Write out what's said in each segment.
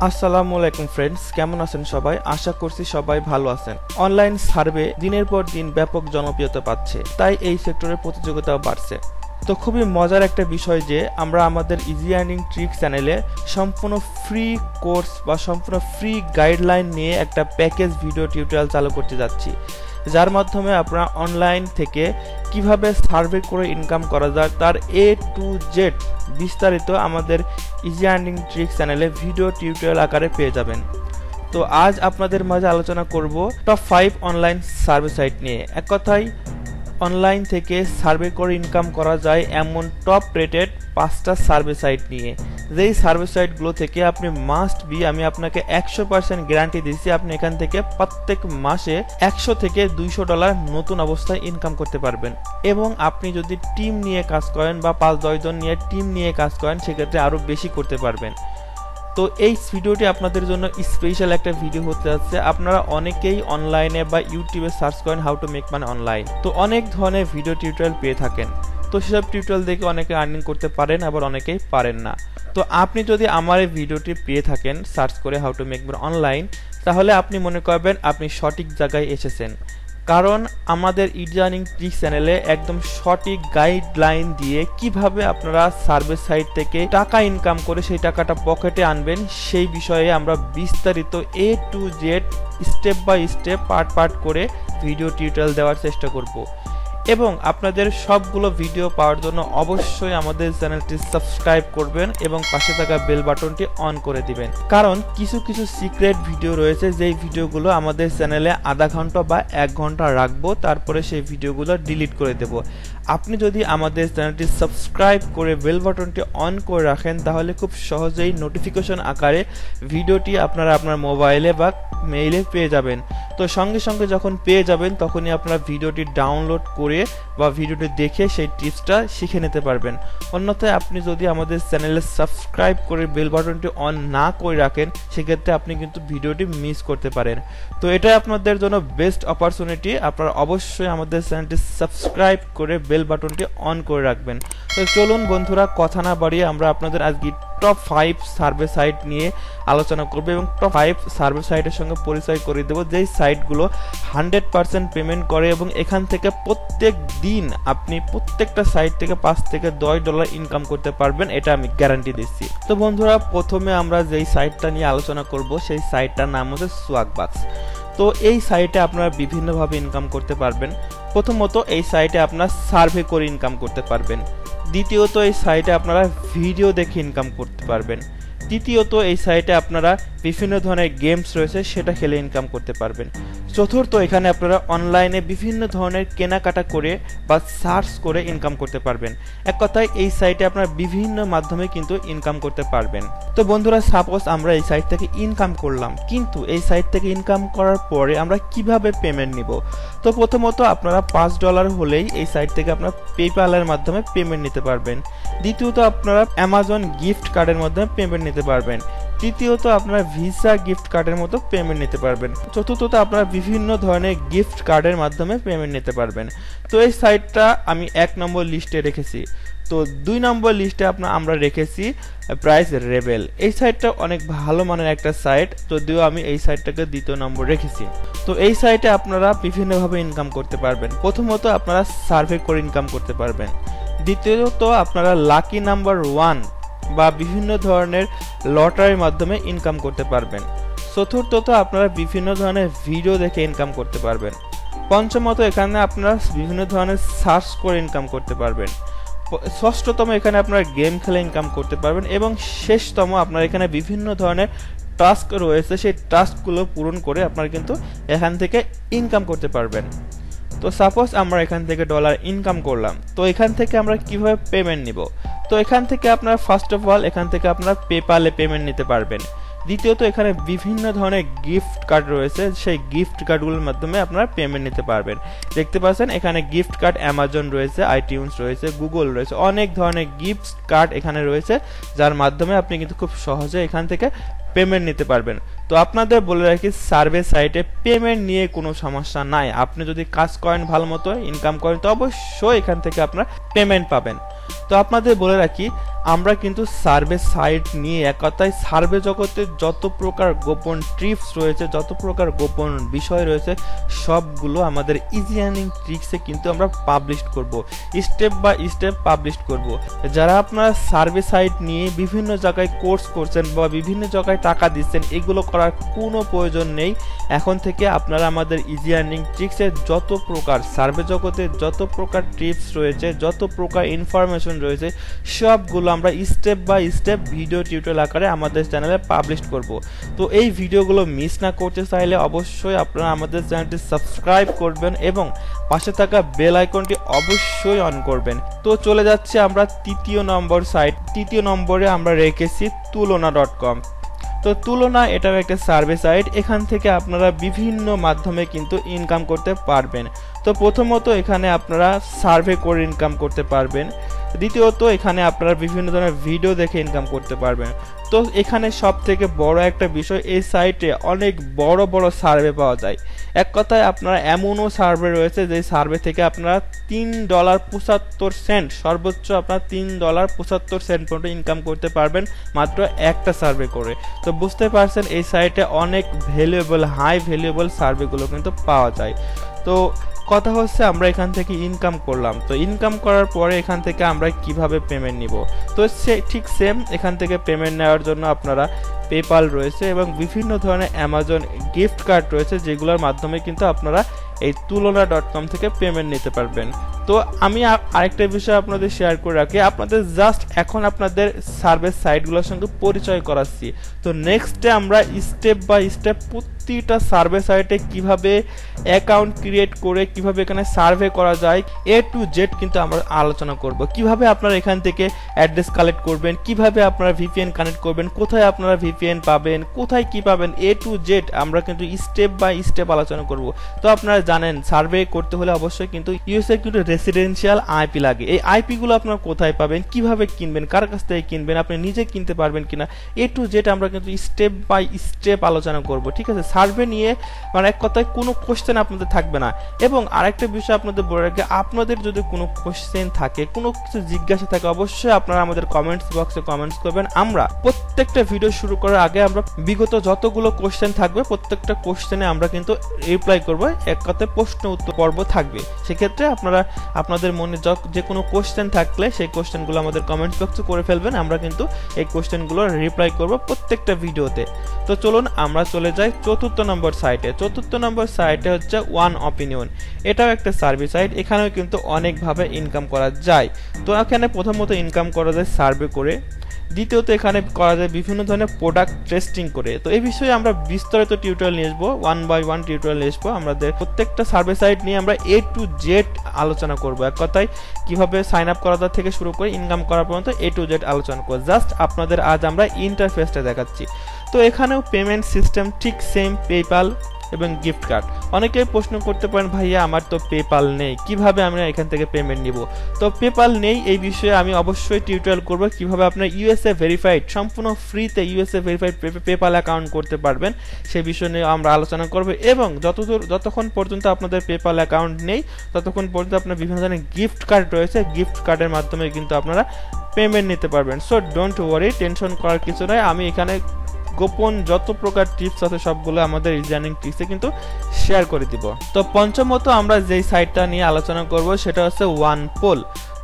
আসসালামু আলাইকুম ফ্রেন্ডস, কেমন আছেন সবাই? আশা করছি সবাই ভালো আছেন। অনলাইন সার্ভে দিনের পর দিন ব্যাপক জনপ্রিয়তা পাচ্ছে, তাই এই সেক্টরের প্রতিযোগিতাও বাড়ছে। তো খুবই মজার একটা বিষয় যে আমরা আমাদের ইজি আর্নিং ট্রিক্স চ্যানেলে সম্পূর্ণ ফ্রি কোর্স বা সম্পূর্ণ ফ্রি গাইডলাইন নিয়ে একটা প্যাকেজ ভিডিও টিউটোরিয়াল চালু করতে যাচ্ছি, যার মাধ্যমে আপনারা অনলাইন থেকে কিভাবে সার্ভে করে ইনকাম করা যায় তার A to Z বিস্তারিত আমাদের ইজি আর্নিং ট্রিক্স চ্যানেলে ভিডিও টিউটোরিয়াল আকারে পেয়ে যাবেন। তো আজ আপনাদের মাঝে আলোচনা করব টপ 5 অনলাইন সার্ভে সাইট নিয়ে। এক কথায় অনলাইন থেকে সার্ভে করে ইনকাম করা যায় এমন টপ রেটেড 5টা সার্ভে সাইট নিয়ে, যেই সার্ভে সাইটগুলো থেকে আপনি মাস্ট বি, আমি আপনাকে 100% গ্যারান্টি দিচ্ছি, আপনি এখান থেকে প্রত্যেক মাসে 100 থেকে $200 নতুন অবস্থায় ইনকাম করতে পারবেন। এবং আপনি যদি টিম নিয়ে কাজ করেন বা 5-10 জন নিয়ে টিম নিয়ে কাজ করেন, সেক্ষেত্রে আরও বেশি করতে পারবেন। তো এই ভিডিওটি আপনাদের জন্য স্পেশাল একটা ভিডিও হতে যাচ্ছে। আপনারা অনেকেই অনলাইনে বা ইউটিউবে সার্চ করেন how to make money online, তো অনেক ধরনের ভিডিও টিউটোরিয়াল পেয়ে থাকেন। তো সেসব টিউটোরিয়াল দেখে অনেকে আর্নিং করতে পারেন, আবার অনেকেই পারেন না। তো আপনি যদি আমার এই ভিডিওটি পেয়ে থাকেন সার্চ করে how to make money online, তাহলে আপনি মনে করবেন আপনি সঠিক জায়গায় এসেছেন। কারণ আমাদের ইজি আর্নিং ট্রিক্স চ্যানেলে একদম সঠিক গাইডলাইন দিয়ে কিভাবে আপনারা সার্ভে সাইট থেকে টাকা ইনকাম করে সেই টাকাটা পকেটে আনবেন, সেই বিষয়ে আমরা বিস্তারিত A to Z step by step part করে ভিডিও টিউটোরিয়াল দেওয়ার চেষ্টা করব। এবং আপনাদের সবগুলো ভিডিও পাওয়ার জন্য অবশ্যই আমাদের চ্যানেলটি সাবস্ক্রাইব করবেন এবং পাশে থাকা বেল বাটনটি অন করে দিবেন। কারণ কিছু সিক্রেট ভিডিও রয়েছে, যেই ভিডিওগুলো আমাদের চ্যানেলে আধা ঘন্টা বা 1 ঘন্টা রাখবো, তারপরে সেই ভিডিওগুলো ডিলিট করে দেব। আপনি যদি আমাদের চ্যানেলটি সাবস্ক্রাইব করে বেল বাটনটি অন করে রাখেন, তাহলে খুব সহজেই নোটিফিকেশন আকারে ভিডিওটি আপনারা আপনার মোবাইলে বা মেইলে পেয়ে যাবেন। তো সঙ্গে সঙ্গে যখন পেয়ে যাবেন, তখনই আপনারা ভিডিওটি ডাউনলোড করে বা ভিডিওটি দেখে সেই টিপসটা শিখে নিতে পারবেন। অন্যথায় আপনি যদি আমাদের চ্যানেলে সাবস্ক্রাইব করে বেল বাটনটি অন না করে রাখেন, সেক্ষেত্রে আপনি কিন্তু ভিডিওটি মিস করতে পারেন। তো এটাই আপনাদের জন্য বেস্ট অপরচুনিটি, আপনারা অবশ্যই আমাদের চ্যানেলটি সাবস্ক্রাইব করে বেল বাটনটি অন করে রাখবেন। তো চলুন বন্ধুরা, কথা না বাড়িয়ে আমরা আপনাদের আজকে টপ 5 সার্ভে সাইট নিয়ে আলোচনা করব এবং টপ 5 সার্ভে সাইটের সঙ্গে পরিচয় করে দেব, যেই সাইটগুলো 100% পেমেন্ট করে এবং এখান থেকে প্রত্যেক দিন আপনি প্রত্যেকটা সাইট থেকে $5 থেকে $10 ইনকাম করতে পারবেন, এটা আমি গ্যারান্টি দিচ্ছি। তো বন্ধুরা, প্রথমে আমরা যেই সাইটটা নিয়ে আলোচনা করব, সেই সাইটটার নাম হচ্ছে সোয়াগবাক্স। তো এই সাইটে আপনারা বিভিন্নভাবে ইনকাম করতে পারবেন। প্রথমত এই সাইটে আপনারা সার্ভে করে ইনকাম করতে পারবেন। দ্বিতীয়ত এই সাইটে আপনারা ভিডিও দেখে ইনকাম করতে পারবেন। তৃতীয়ত এই সাইটে আপনারা বিভিন্ন ধরনের গেমস রয়েছে, সেটা খেলে ইনকাম করতে পারবেন। চতুর্থ, এখানে আপনারা অনলাইনে বিভিন্ন ধরনের কেনাকাটা করে বা সার্চ করে ইনকাম করতে পারবেন। এক কথায় এই সাইটে আপনারা বিভিন্ন মাধ্যমে কিন্তু ইনকাম করতে পারবেন। তো বন্ধুরা, সাপোজ আমরা এই সাইট থেকে ইনকাম করলাম, কিন্তু এই সাইট থেকে ইনকাম করার পরে আমরা কিভাবে পেমেন্ট নিব? তো প্রথমত আপনারা $5 হলেই এই সাইট থেকে আপনারা পেপ্যালের মাধ্যমে পেমেন্ট নিতে পারবেন। দ্বিতীয়ত আপনারা অ্যামাজন গিফট কার্ডের মাধ্যমে পেমেন্ট নিতে পারবেন। তৃতীয়ত আপনারা ভিসা গিফট কার্ডের মতো পেমেন্ট নিতে পারবেন। চতুর্থত আপনারা বিভিন্ন ধরনের গিফট কার্ডের মাধ্যমে পেমেন্ট নিতে পারবেন। তো এই সাইটটা আমি 1 নম্বর লিস্টে রেখেছি। তো 2 নম্বর লিস্টে আমরা রেখেছি প্রাইস রেবেল। এই সাইটটা অনেক ভালো মানের একটা সাইট, যদিও আমি এই সাইটটাকে 2য় নম্বর রেখেছি। তো এই সাইটে আপনারা বিভিন্নভাবে ইনকাম করতে পারবেন। প্রথমত আপনারা সার্ভে করে ইনকাম করতে পারবেন। দ্বিতীয়ত আপনারা লাকি নাম্বার 1 বা বিভিন্ন ধরনের লটারির মাধ্যমে ইনকাম করতে পারবেন। চতুর্থত আপনারা বিভিন্ন ধরনের ভিডিও দেখে ইনকাম করতে পারবেন। পঞ্চমত এখানে আপনারা বিভিন্ন ধরনের সার্চ করে ইনকাম করতে পারবেন। ষষ্ঠতম এখানে আপনারা গেম খেলে ইনকাম করতে পারবেন। এবং শেষতম আপনারা এখানে বিভিন্ন ধরনের টাস্ক রয়েছে, সেই টাস্কগুলো পূরণ করে আপনারা কিন্তু এখান থেকে ইনকাম করতে পারবেন। তো সাপোজ আমরা এখান থেকে $1 ইনকাম করলাম, তো এখান থেকে আমরা কিভাবে পেমেন্ট নিব? তো এখান থেকে আপনারা ফার্স্ট অফ অল এখান থেকে আপনারা পেপ্যালে পেমেন্ট নিতে পারবেন। দ্বিতীয়ত এখানে বিভিন্ন ধরনের গিফট কার্ড রয়েছে, সেই গিফট কার্ডগুলোর মাধ্যমে আপনারা পেমেন্ট নিতে পারবেন। দেখতে পাচ্ছেন এখানে গিফট কার্ড অ্যামাজন রয়েছে, আইটিউনস রয়েছে, গুগল রয়েছে, অনেক ধরনের গিফট কার্ড এখানে রয়েছে, যার মাধ্যমে আপনি কিন্তু খুব সহজে এখান থেকে পেমেন্ট নিতে পারবেন। তো আপনাদের বলে রাখি, সার্ভে সাইটে পেমেন্ট নিয়ে কোনো সমস্যা নাই। আপনি যদি কাজ করেন ভালো মতো, ইনকাম করেন, তো অবশ্যই এখান থেকে আপনারা পেমেন্ট পাবেন। তো আপনাদের বলে রাখি, আমরা কিন্তু সার্ভে সাইট নিয়ে এক কথায় সার্ভে জগতে যত প্রকার গোপন ট্রিপস রয়েছে, যত প্রকার গোপন বিষয় রয়েছে, সবগুলো আমাদের ইজি আর্নিং ট্রিক্সে কিন্তু আমরা পাবলিশ করব, স্টেপ বাই স্টেপ পাবলিশ করব। যারা আপনারা সার্ভে সাইট নিয়ে বিভিন্ন জায়গায় কোর্স করছেন বা বিভিন্ন জায়গায় টাকা দিচ্ছেন, এগুলো করার কোনো প্রয়োজন নেই। এখন থেকে আপনারা আমাদের ইজি আর্নিং ট্রিক্সের যত প্রকার সার্ভে জগতে যত প্রকার টিপস রয়েছে, যত প্রকার ইনফরমেশন রয়েছে, সবগুলো আমরা step by step video tutorial আকারে আমাদের চ্যানেলে পাবলিশ করব। তো এই ভিডিওগুলো মিস না করতে চাইলে অবশ্যই আপনারা আমাদের চ্যানেলটি সাবস্ক্রাইব করবেন এবং পাশে থাকা বেল আইকনটি অবশ্যই অন করবেন। তো চলে যাচ্ছে আমরা তৃতীয় নম্বর সাইট। তৃতীয় নম্বরে আমরা রেখেছি তুলনা.com। তো তুলনা এটাও একটা সার্ভে সাইট। এখান থেকে আপনারা বিভিন্ন মাধ্যমে কিন্তু ইনকাম করতে পারবেন। তো প্রথমত এখানে আপনারা সার্ভে করে ইনকাম করতে পারবেন। দ্বিতীয়ত এখানে আপনারা বিভিন্ন ধরনের ভিডিও দেখে ইনকাম করতে পারবেন। তো এখানে সব থেকে বড় একটা বিষয়, এই সাইটে অনেক বড় বড় সার্ভে পাওয়া যায়। এক কথায় আপনারা এমনও সার্ভে রয়েছে যে সার্ভে থেকে আপনারা $3.75 সর্বোচ্চ আপনারা $3.75 পর্যন্ত ইনকাম করতে পারবেন মাত্র একটা সার্ভে করে। তো বুঝতে পারছেন এই সাইটে অনেক ভ্যালুয়েবল, হাই ভ্যালুয়েবল সার্ভেগুলো কিন্তু পাওয়া যায়। তো কথা হচ্ছে আমরা এখান থেকে ইনকাম করলাম, তো ইনকাম করার পরে এখান থেকে আমরা কিভাবে পেমেন্ট নিব। তো ঠিক সেম এখান থেকে পেমেন্ট নেওয়ার জন্য আপনারা পেপাল রয়েছে এবং বিভিন্ন ধরনের অ্যামাজন গিফট কার্ড রয়েছে, যেগুলোর মাধ্যমে কিন্তু আপনারা এই তুলনা.com থেকে পেমেন্ট নিতে পারবেন। তো আমি আরেকটা বিষয় আপনাদের শেয়ার করে রাখি, আপনাদের জাস্ট এখন আপনাদের সার্ভে সাইটগুলোর সঙ্গে পরিচয় করাচ্ছি। তো নেক্সটে আমরা স্টেপ বাই স্টেপ প্রতিটা সার্ভে সাইটে কিভাবে অ্যাকাউন্ট ক্রিয়েট করে কিভাবে এখানে সার্ভে করা যায় A to Z কিন্তু আমরা আলোচনা করব। কিভাবে আপনারা এখান থেকে অ্যাড্রেস কালেক্ট করবেন, কিভাবে আপনারা VPN কানেক্ট করবেন, কোথায় আপনারা VPN পাবেন, কোথায় কি পাবেন, A to Z আমরা কিন্তু স্টেপ বাই স্টেপ আলোচনা করব। তো আপনারা জানেন সার্ভে করতে হলে অবশ্যই কিন্তু ইউএসএ কিন্তু রেসিডেন্সিয়াল আইপি লাগে। এই আইপি গুলো আপনারা কোথায় পাবেন, কিভাবে কিনবেন, কার কাছ থেকে কিনবেন, আপনি নিজে কিনতে পারবেন কিনা, A to Z আমরা কিন্তু স্টেপ বাই স্টেপ আলোচনা করব। ঠিক আছে, সার্ভে নিয়ে মানে এক কথায় কোনো কোশ্চেন আপনাদের থাকবে না। এবং আরেকটা বিষয় আপনাদের বলে রাখি, আপনাদের যদি কোনো কোশ্চেন থাকে, কোনো কিছু জিজ্ঞাসা থাকে, অবশ্যই আপনারা আমাদের কমেন্টস বক্সে কমেন্টস করবেন। আমরা প্রত্যেকটা ভিডিও শুরু করার আগে আমরা বিগত যতগুলো কোশ্চেন থাকবে প্রত্যেকটা কোশ্চেনে আমরা কিন্তু রিপ্লাই করব। এক কথায় প্রশ্ন উত্তর পর্ব থাকবে। সেক্ষেত্রে আপনারা আপনাদের মনে যে কোনো কোশ্চেন থাকলে সেই কোশ্চেনগুলো আমাদের কমেন্টস বক্সে করে ফেলবেন। আমরা কিন্তু এই কোশ্চেনগুলোর রিপ্লাই করব প্রত্যেকটা ভিডিওতে। তো চলুন আমরা চলে যাই চতুর্থ নম্বর সাইটে। চতুর্থ নম্বর সাইটে হচ্ছে ওয়ান অপিনিয়ন। এটাও একটা সার্ভে সাইট, এখানেও কিন্তু অনেকভাবে ইনকাম করা যায়। তো এখানে প্রথমত ইনকাম করা যায় সার্ভে করে, দ্বিতীয়ত এখানে করা যায় বিভিন্ন ধরনের প্রোডাক্ট টেস্টিং করে। তো এই বিষয়ে আমরা বিস্তারিত টিউটোরিয়াল নিয়ে আসবো, 1 by 1 টিউটোরিয়াল নিয়ে আসবো। আমাদের প্রত্যেকটা সার্ভে সাইট নিয়ে আমরা A to Z আলোচনা করব। এক কথায় কিভাবে সাইন আপ করা থেকে শুরু করে ইনকাম করা পর্যন্ত A to Z আলোচনা করব। জাস্ট আপনাদের আজ আমরা ইন্টারফেসটা দেখাচ্ছি। তো এখানেও পেমেন্ট সিস্টেম ঠিক সেম, পেপাল এবং গিফট কার্ড। অনেকেই প্রশ্ন করতে পারেন, ভাইয়া আমার তো পেপাল নেই, কিভাবে আমরা এখান থেকে পেমেন্ট নিব। তো পেপাল নেই এই বিষয়ে আমি অবশ্যই টিউটোরিয়াল করব, কিভাবে আপনার ইউএসএ ভেরিফাইড সম্পূর্ণ ফ্রিতে ইউএসএ ভেরিফাইড পেপাল অ্যাকাউন্ট করতে পারবেন সেই বিষয় নিয়ে আমরা আলোচনা করব। এবং যতক্ষণ পর্যন্ত আপনাদের পেপাল অ্যাকাউন্ট নেই ততক্ষণ পর্যন্ত আপনার বিভিন্ন ধরনের গিফট কার্ড রয়েছে, গিফট কার্ডের মাধ্যমে কিন্তু আপনারা পেমেন্ট নিতে পারবেন। সো ডোন্ট ওয়ারি, টেনশন করার কিছু নয়। আমি এখানে গোপন যত প্রকার টিপস আছে সবগুলো আমাদের ইজি আর্নিং টিপসে কিন্তু শেয়ার করে দিব। তো পঞ্চমত আমরা যেই সাইটটা নিয়ে আলোচনা করব সেটা হচ্ছে ওয়ানপোল।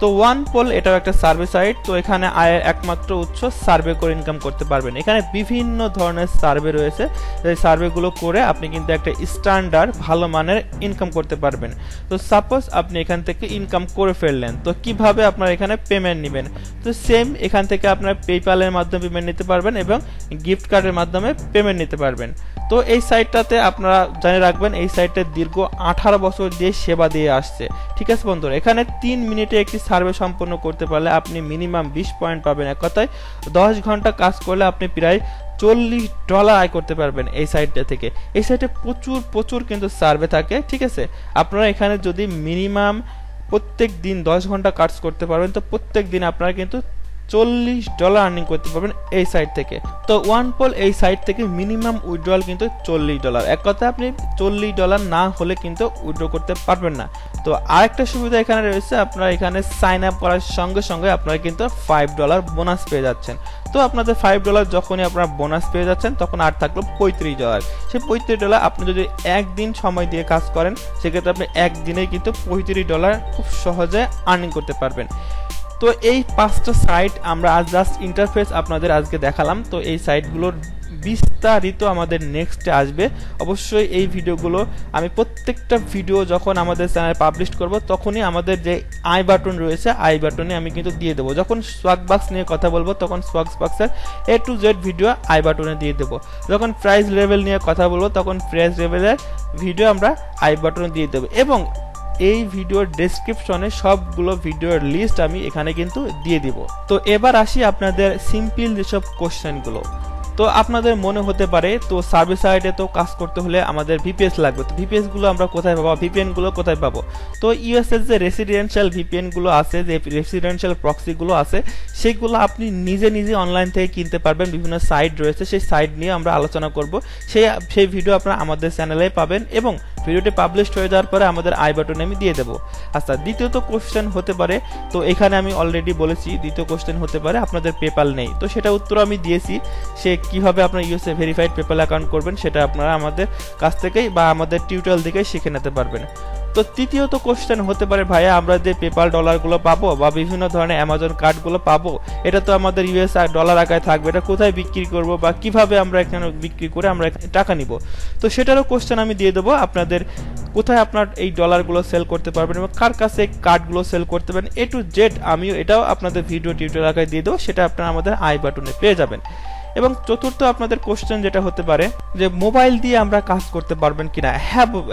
তো ওয়ানপোল এটাও একটা সার্ভে সাইট। তো এখানে আয়ের একমাত্র উৎস, সার্ভে করে ইনকাম করতে পারবেন। এখানে বিভিন্ন ধরনের সার্ভে রয়েছে, এই সার্ভেগুলো করে আপনি কিন্তু একটা স্ট্যান্ডার্ড ভালো মানের ইনকাম করতে পারবেন। তো সাপোজ আপনি এখান থেকে ইনকাম করে ফেললেন, তো কিভাবে আপনারা এখানে পেমেন্ট নেবেন। তো সেম এখান থেকে আপনারা পেপ্যালের মাধ্যমে পেমেন্ট নিতে পারবেন এবং গিফট কার্ডের মাধ্যমে পেমেন্ট নিতে পারবেন। তো এই সাইটটাতে আপনারা জানিয়ে রাখবেন, এই সাইটে দীর্ঘ 18 বছর দিয়ে সেবা দিয়ে আসছে। ঠিক আছে বন্ধুরা, এখানে 3 মিনিটে একটি সার্ভে সম্পন্ন করতে পারলে আপনি মিনিমাম 20 পয়েন্ট পাবেন। এক কথায় 10 ঘন্টা কাজ করলে আপনি প্রায় $40 আয় করতে পারবেন এই সাইটটা থেকে। এই সাইটে প্রচুর কিন্তু সার্ভে থাকে। ঠিক আছে, আপনারা এখানে যদি মিনিমাম প্রত্যেক দিন 10 ঘন্টা কাজ করতে পারবেন, তো প্রত্যেক দিন আপনারা কিন্তু $40 আর্নিং করতে পারবেন এই সাইট থেকে। তো OnePoll এই সাইট থেকে মিনিমাম উইথড্রয়াল কিন্তু $40। এক কথা আপনি $40 না হলে কিন্তু উইথড্র করতে পারবেন না। তো আরেকটা সুবিধা এখানে রয়েছে, আপনারা এখানে সাইন আপ করার সঙ্গে সঙ্গে আপনারা কিন্তু $5 বোনাস পেয়ে যাচ্ছেন। তো আপনাদের $5 যখনই আপনারা বোনাস পেয়ে যাচ্ছেন তখন আর থাকলো $35। সেই $35 আপনি যদি একদিন সময় দিয়ে কাজ করেন সেক্ষেত্রে আপনি একদিনে কিন্তু $35 খুব সহজে আর্নিং করতে পারবেন। তো এই 5টা সাইট আমরা আজ জাস্ট ইন্টারফেস আপনাদের আজকে দেখালাম। তো এই সাইটগুলোর বিস্তারিত আমাদের নেক্সটে আসবে। অবশ্যই এই ভিডিওগুলো আমি প্রত্যেকটা ভিডিও যখন আমাদের চ্যানেলে পাবলিশ করব তখনই আমাদের যে আই বাটন রয়েছে আই বাটনে আমি কিন্তু দিয়ে দেবো। যখন সোয়াগ বাক্স নিয়ে কথা বলবো তখন সোয়াগ বাক্সের A to Z video I বাটনে দিয়ে দেবো। যখন প্রাইস লেভেল নিয়ে কথা বলবো তখন প্রাইস লেভেলের ভিডিও আমরা আই বাটনে দিয়ে দেবো, এবং এই ভিডিওর ডেসক্রিপশনে সবগুলো ভিডিওর লিস্ট আমি এখানে কিন্তু দিয়ে দিব। তো এবার আসি আপনাদের সিম্পল যেসব কোশ্চেনগুলো। তো আপনাদের মনে হতে পারে তো সার্ভিস সাইটে তো কাজ করতে হলে আমাদের ভিপিএস লাগবে, তো ভিপিএস গুলো আমরা কোথায় পাবো, ভিপিএন গুলো কোথায় পাবো? তো ইউএস এর যে রেসিডেন্সিয়াল ভিপিএন গুলো আছে, যে রেসিডেন্সিয়াল প্রক্সি গুলো আছে, সেইগুলো আপনি নিজে নিজে অনলাইন থেকে কিনতে পারবেন। বিভিন্ন সাইট রয়েছে, সেই সাইট নিয়ে আমরা আলোচনা করব। সেই ভিডিও আপনারা আমাদের চ্যানেলে পাবেন, এবং ভিডিওটি পাবলিশ হয়ে যাওয়ার পরে আমাদের আই বাটনে আমি দিয়ে দেবো। আচ্ছা, দ্বিতীয়ত কোশ্চেন হতে পারে, তো এখানে আমি অলরেডি বলেছি দ্বিতীয় কোশ্চেন হতে পারে আপনাদের পেপাল নেই, তো সেটা উত্তর আমি দিয়েছি। সে কিভাবে আপনারা ইউএসএ ভেরিফাইড পেপাল অ্যাকাউন্ট করবেন সেটা আপনারা আমাদের কাছ থেকেই বা আমাদের টিউটোরিয়াল থেকেই শিখে নিতে পারবেন। তো তৃতীয়ত কোশ্চেন হতে পারে, ভাইয়া আমরা যে পেপাল ডলারগুলো পাবো বা বিভিন্ন ধরনের অ্যামাজন কার্ডগুলো পাবো, এটা তো আমাদের ইউএস ডলার আকারে থাকবে, এটা কোথায় বিক্রি করব বা কিভাবে আমরা এখানে বিক্রি করে আমরা টাকা নিব? তো সেটারও কোশ্চেন আমি দিয়ে দেবো আপনাদের, কোথায় আপনার এই ডলারগুলো সেল করতে পারবেন এবং কার কাছে কার্ডগুলো সেল করতে পারবেন A to Z আমি এটাও আপনাদের ভিডিও টিউটোরিয়াল আকারে দিয়ে দেবো, সেটা আপনারা আমাদের আই বাটনে পেয়ে যাবেন। এবং চতুর্থ আপনাদের কোশ্চেন যেটা হতে পারে যে মোবাইল দিয়ে আমরা কাজ করতে পারবেন কিনা।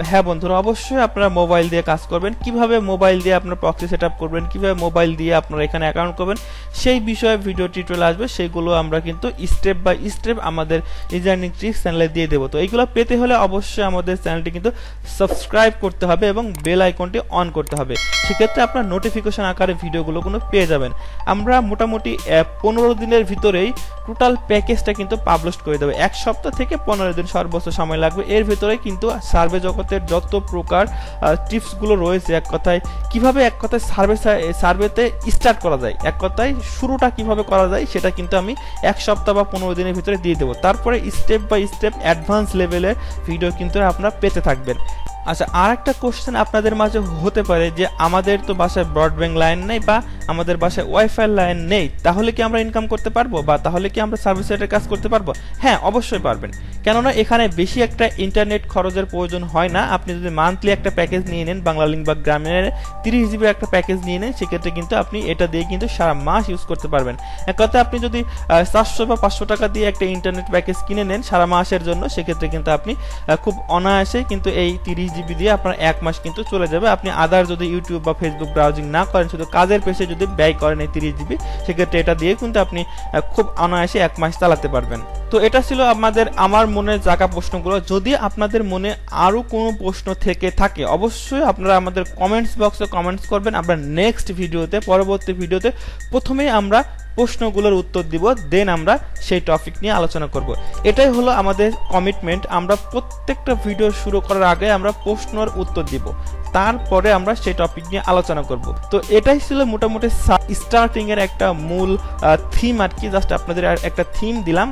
হ্যাঁ বন্ধুরা, অবশ্যই আপনারা মোবাইল দিয়ে কাজ করবেন। কিভাবে মোবাইল দিয়ে আপনার প্রক্সি সেটআপ করবেন, কিভাবে মোবাইল দিয়ে আপনারা এখানে অ্যাকাউন্ট করবেন, সেই বিষয়ে ভিডিও টিউটোরিয়াল আসবে, সেগুলো আমরা কিন্তু স্টেপ বাই স্টেপ আমাদের ইঞ্জিনিয়ারিং ট্রিক্স চ্যানেলে দিয়ে দেবো। তো এইগুলো পেতে হলে অবশ্যই আমাদের চ্যানেলটি কিন্তু সাবস্ক্রাইব করতে হবে এবং বেল আইকনটি অন করতে হবে। সেক্ষেত্রে আপনার নোটিফিকেশন আকারে ভিডিওগুলো কোনো পেয়ে যাবেন। আমরা মোটামুটি 15 দিনের ভিতরেই টোটাল প্যাকেজটা কিন্তু পাবলিশ করে দেবে। 1 সপ্তাহ থেকে 15 দিন সর্বোচ্চ সময় লাগবে। এর ভিতরে কিন্তু সার্ভে জগতের যত প্রকার টিপসগুলো রয়েছে, এক কথায় কিভাবে সার্ভেতে স্টার্ট করা যায়, এক কথায় শুরুটা কিভাবে করা যায়, সেটা কিন্তু আমি 1 সপ্তাহ বা 15 দিনের ভিতরে দিয়ে দেবো। তারপরে স্টেপ বাই স্টেপ অ্যাডভান্স লেভেলের ভিডিও কিন্তু আপনারা পেতে থাকবেন। আচ্ছা, আর একটা কোশ্চেন আপনাদের মাঝে হতে পারে যে আমাদের তো বাসায় ব্রডব্যান্ড লাইন নেই বা আমাদের বাসায় ওয়াইফাই লাইন নেই, তাহলে কি আমরা ইনকাম করতে পারবো বা তাহলে কি আমরা সার্ভিস সাইটের কাজ করতে পারবো? হ্যাঁ, অবশ্যই পারবেন। কেননা এখানে বেশি একটা ইন্টারনেট খরচের প্রয়োজন হয় না। আপনি যদি মান্থলি একটা প্যাকেজ নিয়ে নেন, বাংলালিংক বা গ্রামীণের 30 GB একটা প্যাকেজ নিয়ে নেন, সেক্ষেত্রে কিন্তু আপনি এটা দিয়ে কিন্তু সারা মাস ইউজ করতে পারবেন। এক কথা আপনি যদি 400 বা 500 টাকা দিয়ে একটা ইন্টারনেট প্যাকেজ কিনে নেন সারা মাসের জন্য, সেক্ষেত্রে কিন্তু আপনি খুব অনায়াসে কিন্তু এই 30 GB দিয়ে আপনার 1 মাস কিন্তু চলে যাবে। আপনি আদার যদি ইউটিউব বা ফেসবুক ব্রাউজিং না করেন, শুধু কাজের পেশে যদি ব্যয় করেন এই 30 GB, সেক্ষেত্রে এটা দিয়ে কিন্তু আপনি খুব অনায়াসে 1 মাস চালাতে পারবেন। তো এটা ছিল আমার মনে জাগা প্রশ্নগুলো। যদি আপনাদের মনে আরো কোনো প্রশ্ন থেকে থাকে অবশ্যই আপনারা আমাদের কমেন্টস বক্সে কমেন্টস করবেন। আমরা নেক্সট ভিডিওতে, পরবর্তী ভিডিওতে প্রথমেই আমরা প্রশ্নগুলোর উত্তর দিব, দেন আমরা সেই টপিক নিয়ে আলোচনা করব। এটাই হলো আমাদের কমিটমেন্ট। আমরা প্রত্যেকটা ভিডিও শুরু করার আগে আমরা প্রশ্নের উত্তর দিব, তারপরে আমরা সেই টপিক নিয়ে আলোচনা করব। তো এটাই ছিল মোটামুটি স্টার্টিং এর একটা মূল থিম আর কি। জাস্ট আপনাদের একটা থিম দিলাম,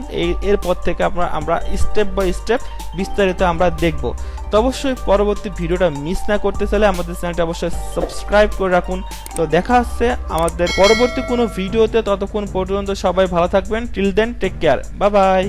এরপর থেকে আমরা স্টেপ বাই স্টেপ বিস্তারিত আমরা দেখব। তো অবশ্যই পরবর্তী ভিডিওটা মিস না করতে চাইলে আমাদের চ্যানেলটা অবশ্যই সাবস্ক্রাইব করে রাখুন। তো দেখা হচ্ছে আমাদের পরবর্তী কোনো ভিডিওতে। ততক্ষণ পর্যন্ত সবাই ভালো থাকবেন। Till then, take care, bye by.